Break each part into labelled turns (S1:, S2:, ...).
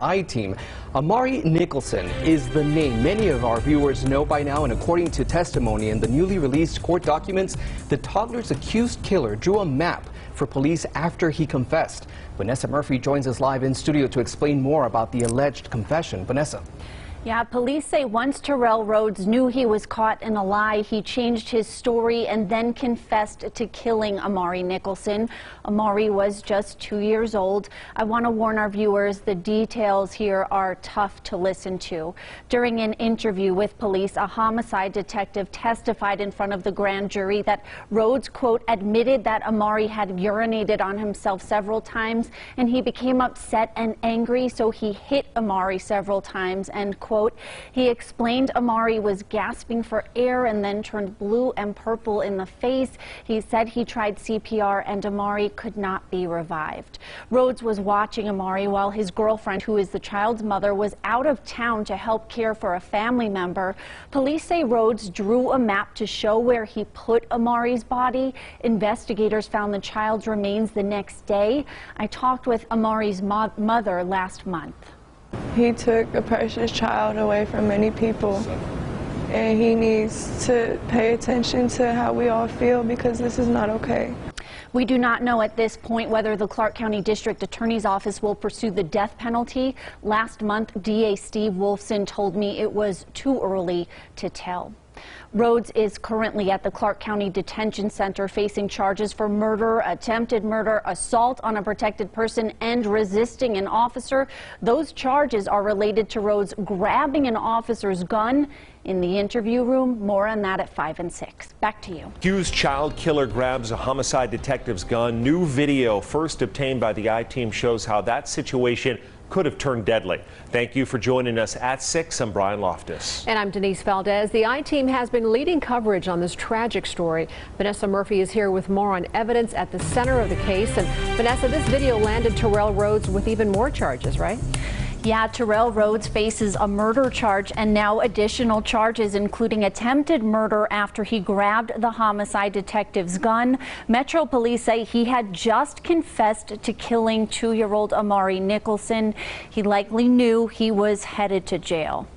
S1: I-Team. Amari Nicholson is the name many of our viewers know by now, and according to testimony in the newly released court documents, the toddler's accused killer drew a map for police after he confessed. Vanessa Murphy joins us live in studio to explain more about the alleged confession. Vanessa.
S2: Yeah, police say once Terrell Rhodes knew he was caught in a lie, he changed his story and then confessed to killing Amari Nicholson. Amari was just 2 years old. I want to warn our viewers, the details here are tough to listen to. During an interview with police, a homicide detective testified in front of the grand jury that Rhodes, quote, admitted that Amari had urinated on himself several times and he became upset and angry, so he hit Amari several times, and quote, he explained Amari was gasping for air and then turned blue and purple in the face. He said he tried CPR and Amari could not be revived. Rhodes was watching Amari while his girlfriend, who is the child's mother, was out of town to help care for a family member. Police say Rhodes drew a map to show where he put Amari's body. Investigators found the child's remains the next day. I talked with Amari's mother last month.
S3: He took a precious child away from many people, and he needs to pay attention to how we all feel, because this is not okay.
S2: We do not know at this point whether the Clark County District Attorney's Office will pursue the death penalty. Last month, DA Steve Wolfson told me it was too early to tell. Rhodes is currently at the Clark County Detention Center facing charges for murder, attempted murder, assault on a protected person, and resisting an officer. Those charges are related to Rhodes grabbing an officer's gun in the interview room. More on that at 5 and 6. Back to you.
S4: Accused child killer grabs a homicide detective's gun. New video first obtained by the I-Team shows how that situation could have turned deadly. Thank you for joining us at 6. I'm Brian Loftus.
S5: And I'm Denise Valdez. The I-Team has been leading coverage on this tragic story. Vanessa Murphy is here with more on evidence at the center of the case. And Vanessa, this video landed Terrell Rhodes with even more charges, right?
S2: Yeah, Terrell Rhodes faces a murder charge and now additional charges, including attempted murder after he grabbed the homicide detective's gun. Metro police say he had just confessed to killing 2-year-old Amari Nicholson. He likely knew he was headed to jail.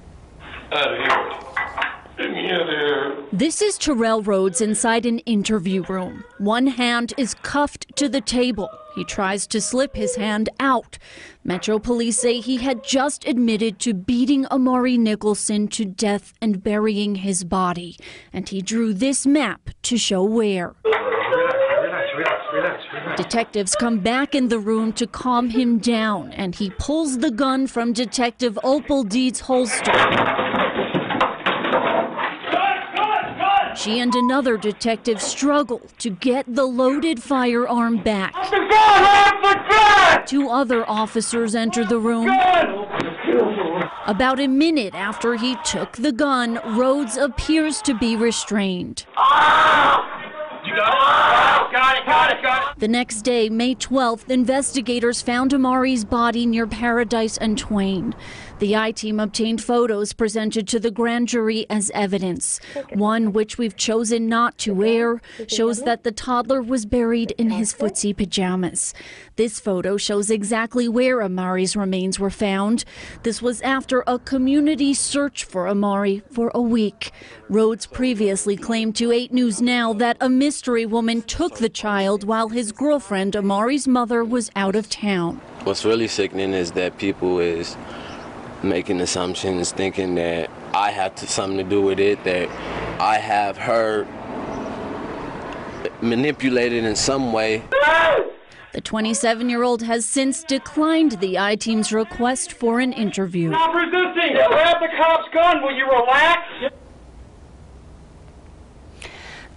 S6: This is Terrell Rhodes inside an interview room. One hand is cuffed to the table. He tries to slip his hand out. Metro police say he had just admitted to beating Amari Nicholson to death and burying his body. And he drew this map to show where. Detectives come back in the room to calm him down, and he pulls the gun from Detective Opal Deed's holster. She and another detective struggle to get the loaded firearm back. 2 other officers enter the room. About a minute after he took the gun, Rhodes appears to be restrained. The next day, May 12th, investigators found Amari's body near Paradise and Twain. The I-Team obtained photos presented to the grand jury as evidence. One, which we've chosen not to air, shows that the toddler was buried in his footsie pajamas. This photo shows exactly where Amari's remains were found. This was after a community search for Amari for a week. Rhodes previously claimed to 8 News Now that a mystery woman took the child while his girlfriend, Amari's mother, was out of town.
S7: What's really sickening is that people is making assumptions, thinking that I have something to do with it, that I have her manipulated in some way.
S6: The 27-year-old has since declined the I-Team's request for an interview.
S8: Stop resisting! Grab the cop's gun. Will you relax?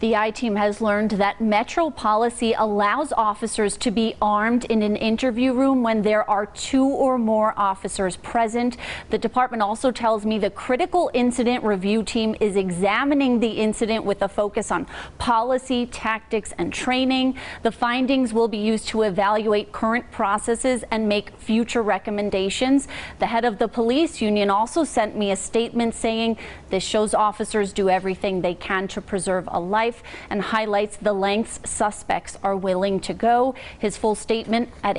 S2: The I-Team has learned that Metro policy allows officers to be armed in an interview room when there are 2 or more officers present. The department also tells me the critical incident review team is examining the incident with a focus on policy, tactics, and training. The findings will be used to evaluate current processes and make future recommendations. The head of the police union also sent me a statement saying this shows officers do everything they can to preserve a life and highlights the lengths suspects are willing to go. His full statement at